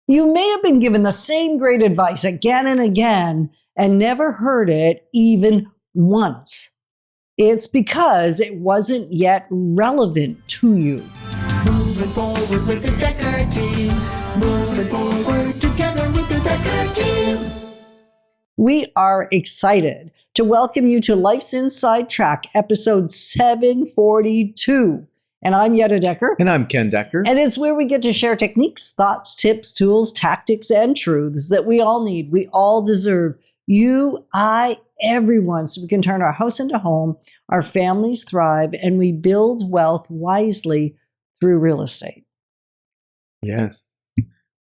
You may have been given the same great advice again and again and never heard it even once. It's because it wasn't yet relevant to you. Moving forward with the Dekker team. Moving forward together with the Dekker team. We are excited to welcome you to Life's Inside Track, episode 742. And I'm Yetta Dekker. And I'm Ken Dekker. And it's where we get to share techniques, thoughts, tips, tools, tactics, and truths that we all need, we all deserve. You, I, everyone, so we can turn our house into home, our families thrive, and we build wealth wisely through real estate. Yes.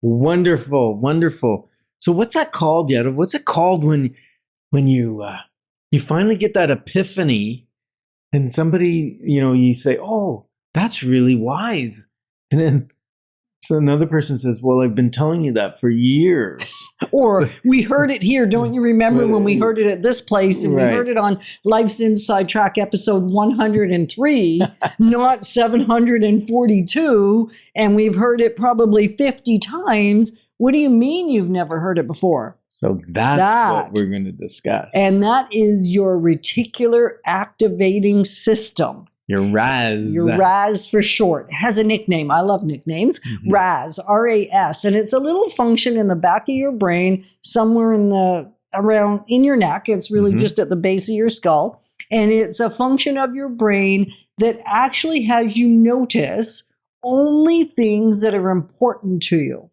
Wonderful, wonderful. So what's that called, Yetta? What's it called when you finally get that epiphany and somebody, you say, oh, that's really wise. And then so another person says, well, I've been telling you that for years. Or we heard it here. Don't you remember when we heard it at this place and Right. we heard it on Life's Inside Track episode 103, not 742. And we've heard it probably 50 times. What do you mean you've never heard it before? So that's what we're going to discuss. And that is your reticular activating system. Your RAS. Your RAS for short. It has a nickname. I love nicknames. Mm-hmm. RAS, R-A-S. And it's a little function in the back of your brain, somewhere in your neck. It's really just at the base of your skull. And it's a function of your brain that actually has you notice only things that are important to you.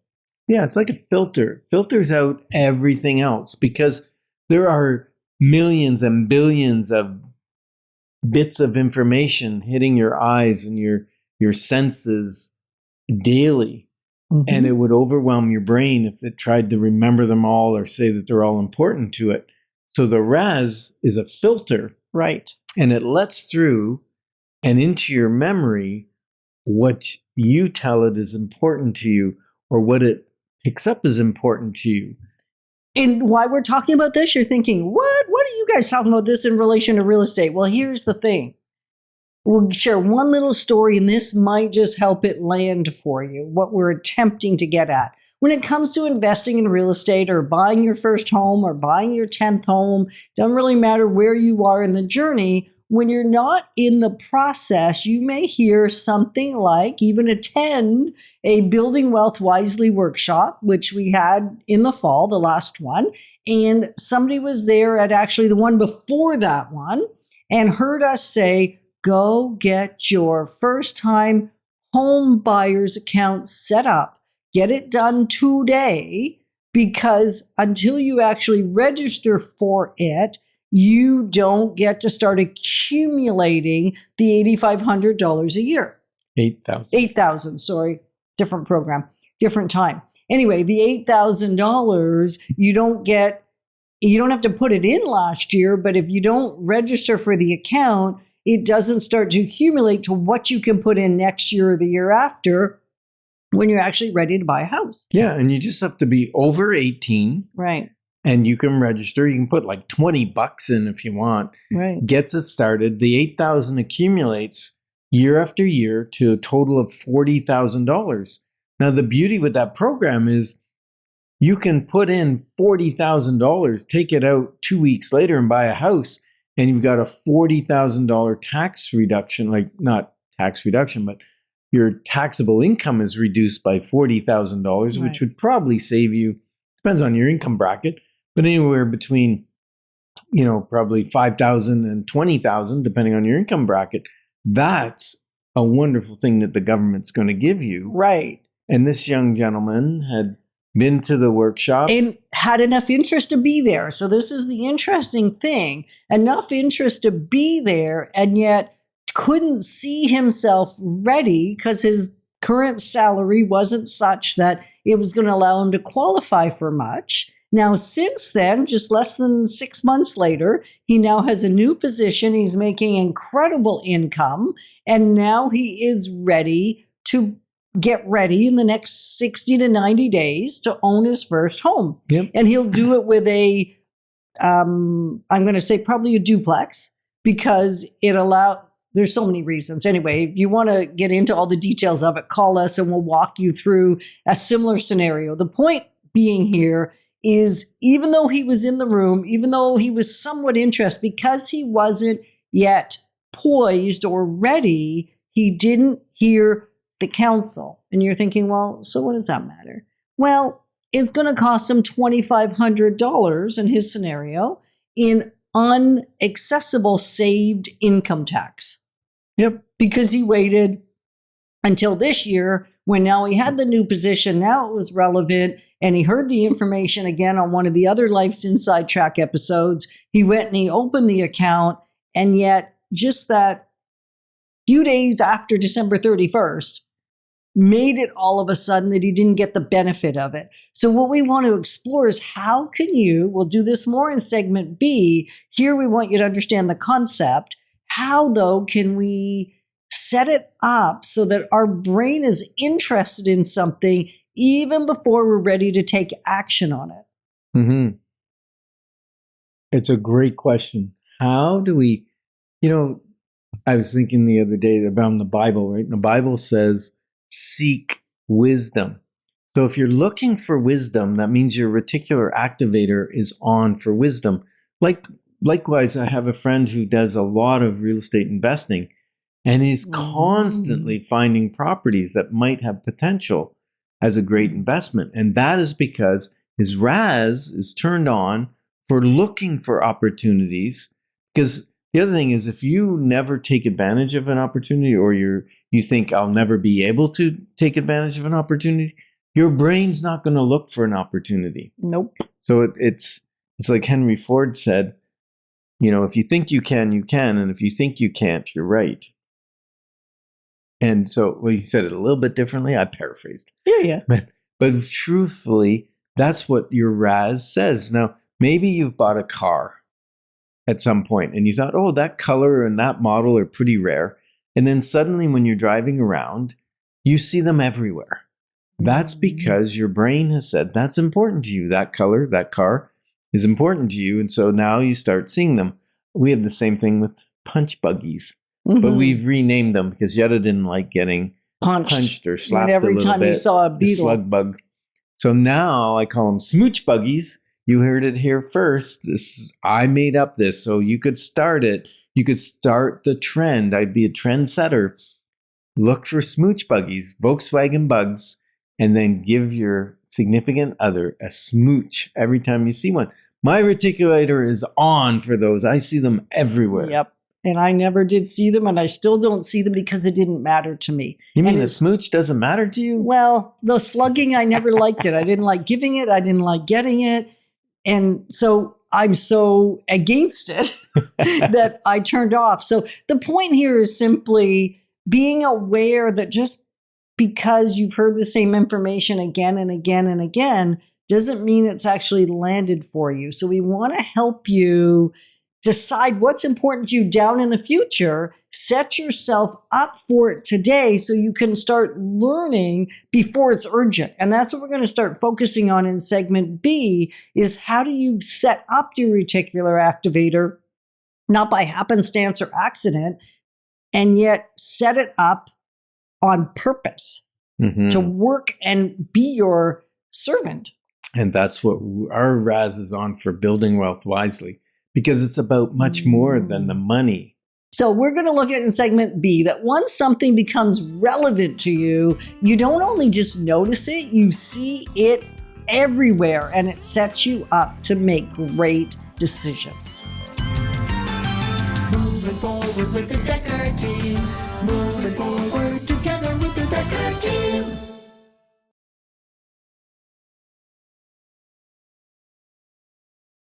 Yeah, it's like a filter. Filters out everything else because there are millions and billions of bits of information hitting your eyes and your senses daily. Mm-hmm. And it would overwhelm your brain if it tried to remember them all or say that they're all important to it. So the RAS is a filter. Right. And it lets through and into your memory what you tell it is important to you or what it picks up as important to you. And while we're talking about this, you're thinking, what are you guys talking about this in relation to real estate? Well, here's the thing. We'll share one little story, and this might just help it land for you, what we're attempting to get at. When it comes to investing in real estate or buying your first home or buying your 10th home, doesn't really matter where you are in the journey. When you're not in the process, you may hear something like, even attend a Building Wealth Wisely workshop, which we had in the fall, the last one. And somebody was there at actually the one before that one and heard us say, go get your first time home buyer's account set up. Get it done today, because until you actually register for it, you don't get to start accumulating the $8,500 a year. $8,000, sorry. Different program, different time. Anyway, the $8,000, you don't have to put it in last year, but if you don't register for the account, it doesn't start to accumulate to what you can put in next year or the year after when you're actually ready to buy a house. Yeah, and you just have to be over 18. Right. And you can register. You can put like $20 in if you want. Right. Gets it started. The $8,000 accumulates year after year to a total of $40,000. Now, the beauty with that program is you can put in $40,000, take it out 2 weeks later and buy a house, and you've got a $40,000 tax reduction, like not tax reduction, but your taxable income is reduced by $40,000, which would probably save you, depends on your income bracket, but anywhere between, probably $5,000 and $20,000, depending on your income bracket. That's a wonderful thing that the government's going to give you. Right. And this young gentleman had been to the workshop. And had enough interest to be there. So this is the interesting thing. Enough interest to be there, and yet couldn't see himself ready because his current salary wasn't such that it was going to allow him to qualify for much. Now, since then, just less than 6 months later, he now has a new position. He's making incredible income, and now he is ready to get ready in the next 60 to 90 days to own his first home. Yep. And he'll do it with I'm going to say probably a duplex, because there's so many reasons. Anyway, if you want to get into all the details of it, call us and we'll walk you through a similar scenario. The point being here is, even though he was in the room, even though he was somewhat interested, because he wasn't yet poised or ready, he didn't hear the counsel. And you're thinking, well, so what does that matter? Well, it's going to cost him $2,500 in his scenario in unaccessible saved income tax. Yep. Because he waited until this year, when now he had the new position, now it was relevant, and he heard the information again on one of the other Life's Inside Track episodes. He went and he opened the account, and yet just that few days after December 31st made it all of a sudden that he didn't get the benefit of it. So what we want to explore is, how can you, we'll do this more in segment B. Here we want you to understand the concept. How, though, can we set it up so that our brain is interested in something even before we're ready to take action on it? Mm-hmm. It's a great question. How do we, I was thinking the other day about the Bible, right? The Bible says, seek wisdom. So if you're looking for wisdom, that means your reticular activator is on for wisdom. Likewise, I have a friend who does a lot of real estate investing, and he's constantly finding properties that might have potential as a great investment. And that is because his RAS is turned on for looking for opportunities. Because the other thing is, if you never take advantage of an opportunity, or you think I'll never be able to take advantage of an opportunity, your brain's not going to look for an opportunity. Nope. So it's like Henry Ford said, if you think you can, you can. And if you think you can't, you're right. And so, he said it a little bit differently. I paraphrased. Yeah. But truthfully, that's what your RAS says. Now, maybe you've bought a car at some point and you thought, oh, that color and that model are pretty rare. And then suddenly when you're driving around, you see them everywhere. That's because your brain has said that's important to you. That color, that car is important to you. And so now you start seeing them. We have the same thing with punch buggies, but we've renamed them because Yetta didn't like getting punched or slapped every a little time bit. he saw a beetle. Slug bug. So now I call them smooch buggies. You heard it here first. I made up this, so you could start it. You could start the trend. I'd be a trendsetter. Look for smooch buggies, Volkswagen bugs, and then give your significant other a smooch every time you see one. My reticulator is on for those. I see them everywhere. Yep. And I never did see them, and I still don't see them because it didn't matter to me. You mean the smooch doesn't matter to you? Well, the slugging, I never liked it. I didn't like giving it. I didn't like getting it. And so I'm so against it that I turned off. So the point here is simply being aware that just because you've heard the same information again and again and again doesn't mean it's actually landed for you. So we want to help you decide what's important to you down in the future. Set yourself up for it today so you can start learning before it's urgent. And that's what we're going to start focusing on in segment B, is how do you set up your reticular activator, not by happenstance or accident, and yet set it up on purpose to work and be your servant. And that's what our RAS is on for, building wealth wisely, because it's about much more than the money. So we're going to look at in segment B that once something becomes relevant to you, you don't only just notice it, you see it everywhere, and it sets you up to make great decisions. Moving forward with the Dekker team. Moving forward.